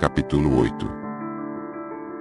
Capítulo 8.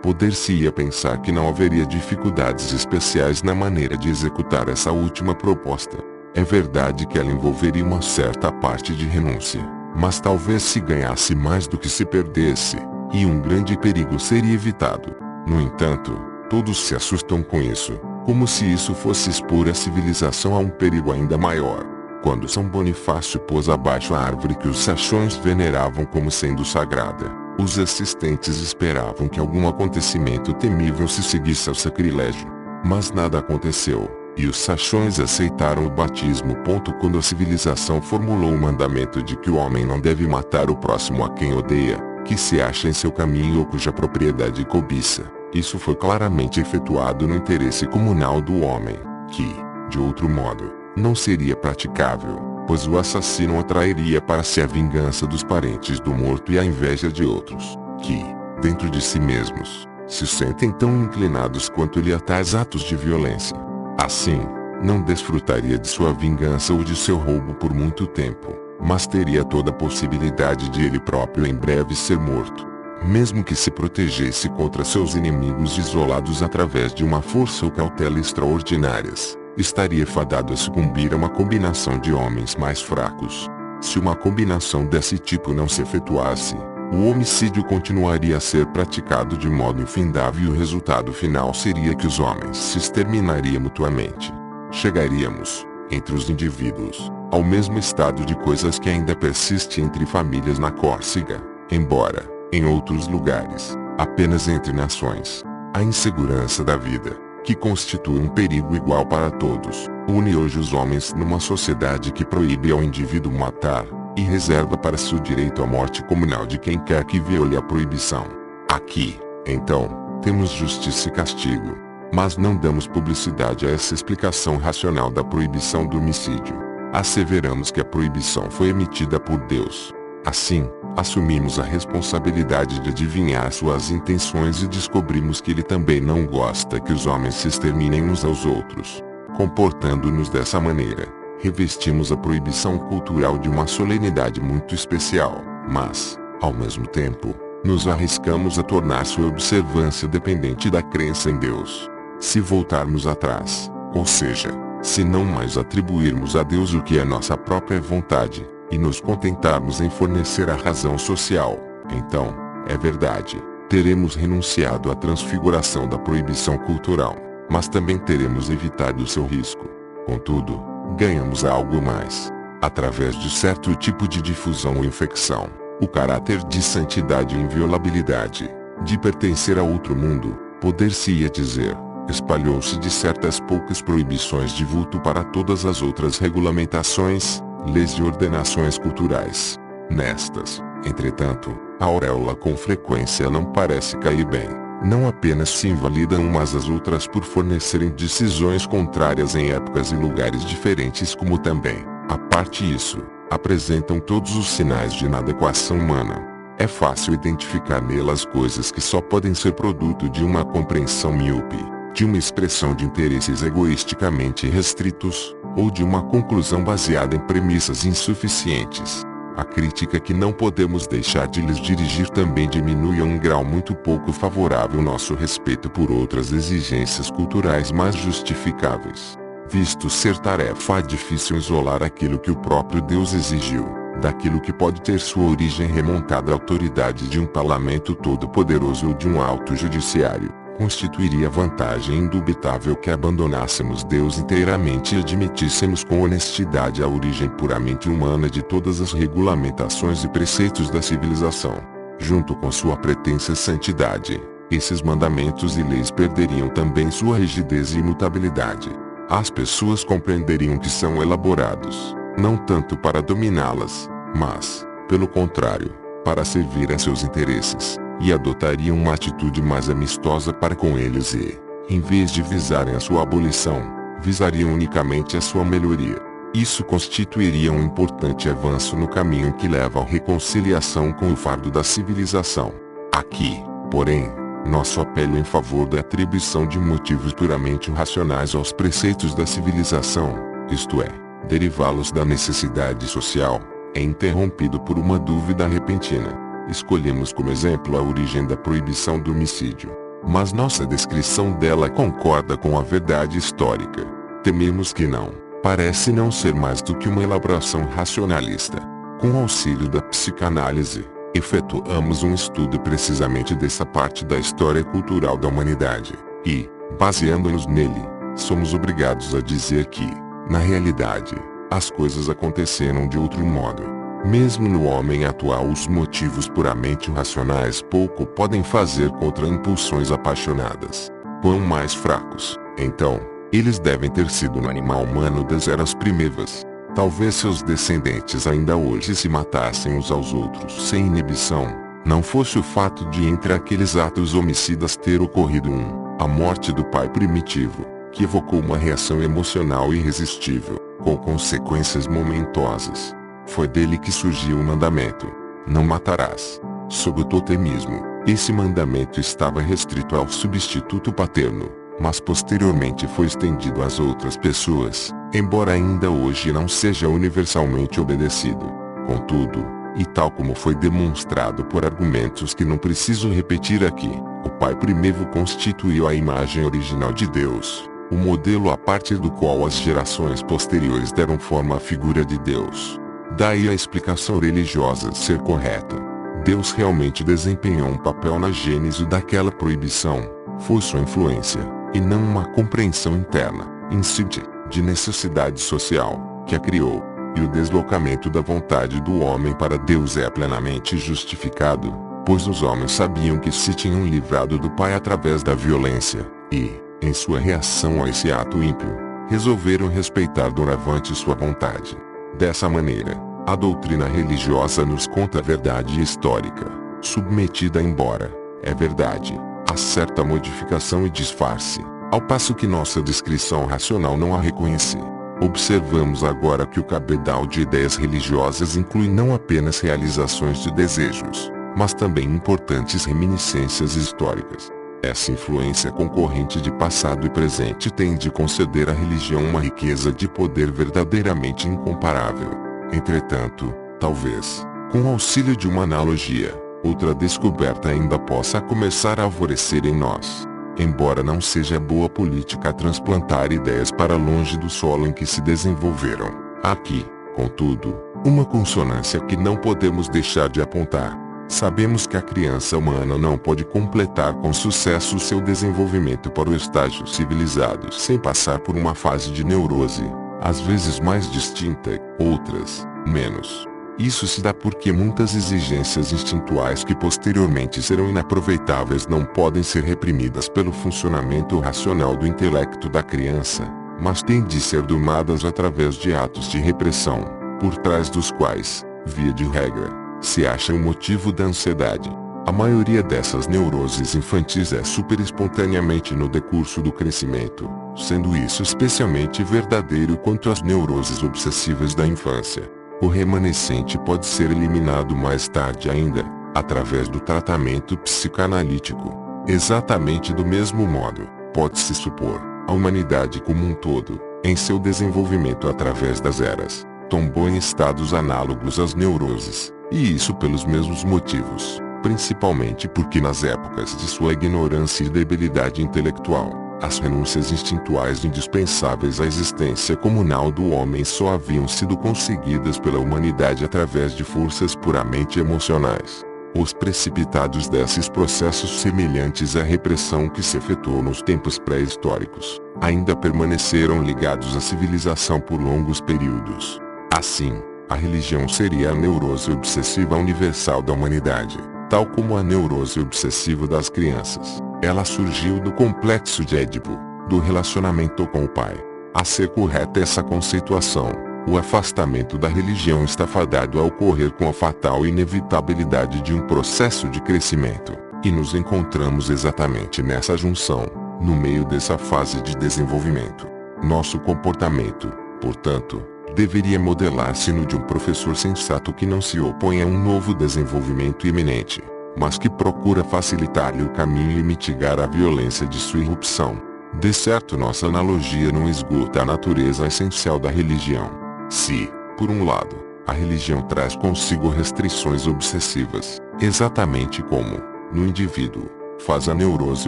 Poder-se-ia pensar que não haveria dificuldades especiais na maneira de executar essa última proposta. É verdade que ela envolveria uma certa parte de renúncia, mas talvez se ganhasse mais do que se perdesse, e um grande perigo seria evitado. No entanto, todos se assustam com isso, como se isso fosse expor a civilização a um perigo ainda maior. Quando São Bonifácio pôs abaixo a árvore que os saxões veneravam como sendo sagrada, os assistentes esperavam que algum acontecimento temível se seguisse ao sacrilégio. Mas nada aconteceu, e os saxões aceitaram o batismo. Quando a civilização formulou o mandamento de que o homem não deve matar o próximo a quem odeia, que se acha em seu caminho ou cuja propriedade cobiça, isso foi claramente efetuado no interesse comunal do homem, que, de outro modo, não seria praticável, pois o assassino atrairia para si a vingança dos parentes do morto e a inveja de outros, que, dentro de si mesmos, se sentem tão inclinados quanto ele a tais atos de violência. Assim, não desfrutaria de sua vingança ou de seu roubo por muito tempo, mas teria toda a possibilidade de ele próprio em breve ser morto. Mesmo que se protegesse contra seus inimigos isolados através de uma força ou cautela extraordinárias, estaria fadado a sucumbir a uma combinação de homens mais fracos. Se uma combinação desse tipo não se efetuasse, o homicídio continuaria a ser praticado de modo infindável e o resultado final seria que os homens se exterminariam mutuamente. Chegaríamos, entre os indivíduos, ao mesmo estado de coisas que ainda persiste entre famílias na Córcega, embora, em outros lugares, apenas entre nações. A insegurança da vida, que constitui um perigo igual para todos, une hoje os homens numa sociedade que proíbe ao indivíduo matar, e reserva para si o direito à morte comunal de quem quer que viole a proibição. Aqui, então, temos justiça e castigo. Mas não damos publicidade a essa explicação racional da proibição do homicídio. Asseveramos que a proibição foi emitida por Deus. Assim, assumimos a responsabilidade de adivinhar suas intenções e descobrimos que ele também não gosta que os homens se exterminem uns aos outros. Comportando-nos dessa maneira, revestimos a proibição cultural de uma solenidade muito especial, mas, ao mesmo tempo, nos arriscamos a tornar sua observância dependente da crença em Deus. Se voltarmos atrás, ou seja, se não mais atribuirmos a Deus o que é nossa própria vontade, e nos contentarmos em fornecer a razão social, então, é verdade, teremos renunciado à transfiguração da proibição cultural, mas também teremos evitado seu risco. Contudo, ganhamos algo mais. Através de certo tipo de difusão ou infecção, o caráter de santidade e inviolabilidade, de pertencer a outro mundo, poder-se-ia dizer, espalhou-se de certas poucas proibições de vulto para todas as outras regulamentações, leis e ordenações culturais. Nestas, entretanto, a auréola com frequência não parece cair bem. Não apenas se invalidam umas às outras por fornecerem decisões contrárias em épocas e lugares diferentes, como também, a parte isso, apresentam todos os sinais de inadequação humana. É fácil identificar nelas coisas que só podem ser produto de uma compreensão míope, de uma expressão de interesses egoisticamente restritos, ou de uma conclusão baseada em premissas insuficientes. A crítica que não podemos deixar de lhes dirigir também diminui a um grau muito pouco favorável nosso respeito por outras exigências culturais mais justificáveis. Visto ser tarefa difícil isolar aquilo que o próprio Deus exigiu, daquilo que pode ter sua origem remontada à autoridade de um parlamento todo-poderoso ou de um alto judiciário, constituiria vantagem indubitável que abandonássemos Deus inteiramente e admitíssemos com honestidade a origem puramente humana de todas as regulamentações e preceitos da civilização. Junto com sua pretensa santidade, esses mandamentos e leis perderiam também sua rigidez e imutabilidade. As pessoas compreenderiam que são elaborados, não tanto para dominá-las, mas, pelo contrário, para servir a seus interesses, e adotariam uma atitude mais amistosa para com eles e, em vez de visarem a sua abolição, visariam unicamente a sua melhoria. Isso constituiria um importante avanço no caminho que leva à reconciliação com o fardo da civilização. Aqui, porém, nosso apelo em favor da atribuição de motivos puramente racionais aos preceitos da civilização, isto é, derivá-los da necessidade social, é interrompido por uma dúvida repentina. Escolhemos como exemplo a origem da proibição do homicídio. Mas nossa descrição dela concorda com a verdade histórica. Tememos que não. Parece não ser mais do que uma elaboração racionalista. Com o auxílio da psicanálise, efetuamos um estudo precisamente dessa parte da história cultural da humanidade. E, baseando-nos nele, somos obrigados a dizer que, na realidade, as coisas aconteceram de outro modo. Mesmo no homem atual, os motivos puramente racionais pouco podem fazer contra impulsões apaixonadas. Quão mais fracos, então, eles devem ter sido no animal humano das eras primeiras. Talvez seus descendentes ainda hoje se matassem uns aos outros sem inibição, não fosse o fato de entre aqueles atos homicidas ter ocorrido a morte do pai primitivo, que evocou uma reação emocional irresistível, com consequências momentosas. Foi dele que surgiu o mandamento: não matarás. Sob o totemismo, esse mandamento estava restrito ao substituto paterno, mas posteriormente foi estendido às outras pessoas, embora ainda hoje não seja universalmente obedecido. Contudo, e tal como foi demonstrado por argumentos que não preciso repetir aqui, o pai primeiro constituiu a imagem original de Deus, o modelo a partir do qual as gerações posteriores deram forma à figura de Deus. Daí a explicação religiosa ser correta. Deus realmente desempenhou um papel na gênese daquela proibição. Foi sua influência, e não uma compreensão interna, instintiva, de necessidade social, que a criou. E o deslocamento da vontade do homem para Deus é plenamente justificado, pois os homens sabiam que se tinham livrado do Pai através da violência, e, em sua reação a esse ato ímpio, resolveram respeitar doravante sua vontade. Dessa maneira, a doutrina religiosa nos conta a verdade histórica, submetida embora, é verdade, a certa modificação e disfarce, ao passo que nossa descrição racional não a reconhece. Observamos agora que o cabedal de ideias religiosas inclui não apenas realizações de desejos, mas também importantes reminiscências históricas. Essa influência concorrente de passado e presente tem de conceder à religião uma riqueza de poder verdadeiramente incomparável. Entretanto, talvez, com o auxílio de uma analogia, outra descoberta ainda possa começar a alvorecer em nós. Embora não seja boa política transplantar ideias para longe do solo em que se desenvolveram, há aqui, contudo, uma consonância que não podemos deixar de apontar. Sabemos que a criança humana não pode completar com sucesso seu desenvolvimento para o estágio civilizado sem passar por uma fase de neurose, às vezes mais distinta, outras, menos. Isso se dá porque muitas exigências instintuais que posteriormente serão inaproveitáveis não podem ser reprimidas pelo funcionamento racional do intelecto da criança, mas têm de ser domadas através de atos de repressão, por trás dos quais, via de regra, se acha o motivo da ansiedade. A maioria dessas neuroses infantis é super espontaneamente no decurso do crescimento, sendo isso especialmente verdadeiro quanto às neuroses obsessivas da infância. O remanescente pode ser eliminado mais tarde ainda, através do tratamento psicanalítico. Exatamente do mesmo modo, pode-se supor, a humanidade como um todo, em seu desenvolvimento através das eras, tombou em estados análogos às neuroses, e isso pelos mesmos motivos, principalmente porque nas épocas de sua ignorância e debilidade intelectual, as renúncias instintuais indispensáveis à existência comunal do homem só haviam sido conseguidas pela humanidade através de forças puramente emocionais. Os precipitados desses processos semelhantes à repressão que se efetuou nos tempos pré-históricos, ainda permaneceram ligados à civilização por longos períodos. Assim, a religião seria a neurose obsessiva universal da humanidade, tal como a neurose obsessiva das crianças. Ela surgiu do complexo de Édipo, do relacionamento com o pai. A ser correta essa conceituação, o afastamento da religião está fadado a ocorrer com a fatal inevitabilidade de um processo de crescimento, e nos encontramos exatamente nessa junção, no meio dessa fase de desenvolvimento. Nosso comportamento, portanto, deveria modelar-se no de um professor sensato que não se opõe a um novo desenvolvimento iminente, mas que procura facilitar-lhe o caminho e mitigar a violência de sua irrupção. De certo, nossa analogia não esgota a natureza essencial da religião. Se, por um lado, a religião traz consigo restrições obsessivas, Exatamente como, no indivíduo, faz a neurose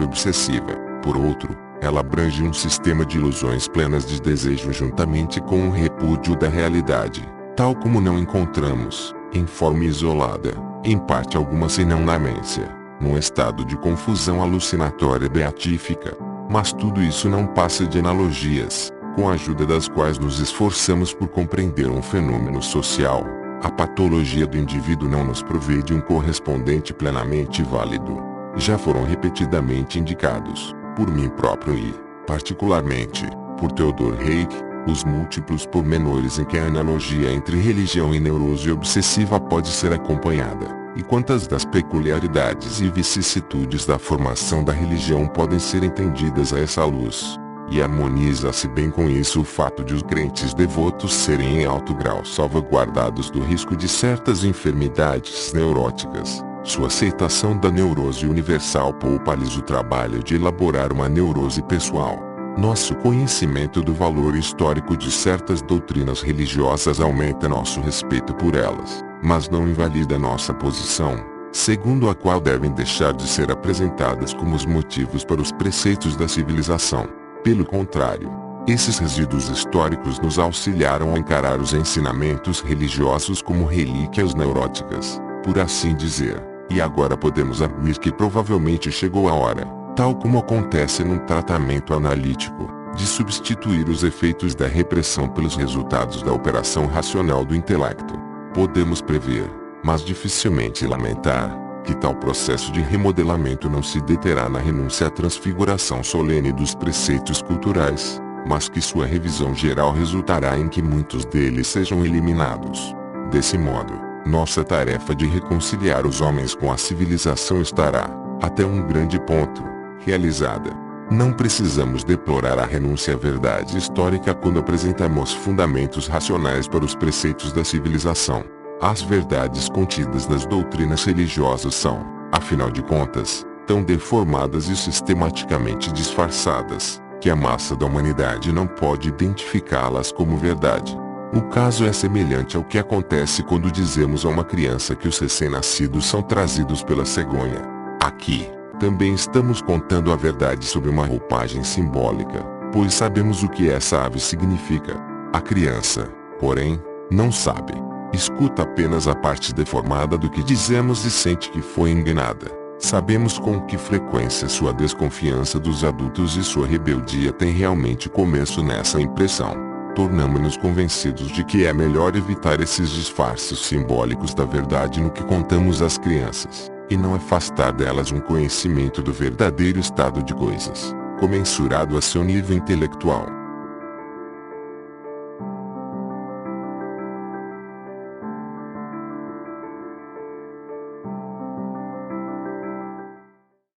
obsessiva. Por outro, ela abrange um sistema de ilusões plenas de desejo juntamente com o repúdio da realidade, tal como não encontramos, em forma isolada, em parte alguma senão na demência, num estado de confusão alucinatória beatífica. Mas tudo isso não passa de analogias, com a ajuda das quais nos esforçamos por compreender um fenômeno social. A patologia do indivíduo não nos provê de um correspondente plenamente válido. Já foram repetidamente indicados, por mim próprio e, particularmente, por Theodor Reik, os múltiplos pormenores em que a analogia entre religião e neurose obsessiva pode ser acompanhada, e quantas das peculiaridades e vicissitudes da formação da religião podem ser entendidas a essa luz. E harmoniza-se bem com isso o fato de os crentes devotos serem em alto grau salvaguardados do risco de certas enfermidades neuróticas. Sua aceitação da neurose universal poupa-lhes o trabalho de elaborar uma neurose pessoal. Nosso conhecimento do valor histórico de certas doutrinas religiosas aumenta nosso respeito por elas, mas não invalida nossa posição, segundo a qual devem deixar de ser apresentadas como os motivos para os preceitos da civilização. Pelo contrário, esses resíduos históricos nos auxiliaram a encarar os ensinamentos religiosos como relíquias neuróticas, por assim dizer, e agora podemos arguir que provavelmente chegou a hora, tal como acontece num tratamento analítico, de substituir os efeitos da repressão pelos resultados da operação racional do intelecto. Podemos prever, mas dificilmente lamentar, que tal processo de remodelamento não se deterá na renúncia à transfiguração solene dos preceitos culturais, mas que sua revisão geral resultará em que muitos deles sejam eliminados. Desse modo, nossa tarefa de reconciliar os homens com a civilização estará, até um grande ponto, realizada. Não precisamos deplorar a renúncia à verdade histórica quando apresentamos fundamentos racionais para os preceitos da civilização. As verdades contidas nas doutrinas religiosas são, afinal de contas, tão deformadas e sistematicamente disfarçadas, que a massa da humanidade não pode identificá-las como verdade. O caso é semelhante ao que acontece quando dizemos a uma criança que os recém-nascidos são trazidos pela cegonha. Aqui, também estamos contando a verdade sobre uma roupagem simbólica, pois sabemos o que essa ave significa. A criança, porém, não sabe. Escuta apenas a parte deformada do que dizemos e sente que foi enganada. Sabemos com que frequência sua desconfiança dos adultos e sua rebeldia têm realmente começo nessa impressão. Tornamo-nos convencidos de que é melhor evitar esses disfarces simbólicos da verdade no que contamos às crianças, e não afastar delas um conhecimento do verdadeiro estado de coisas, comensurado a seu nível intelectual.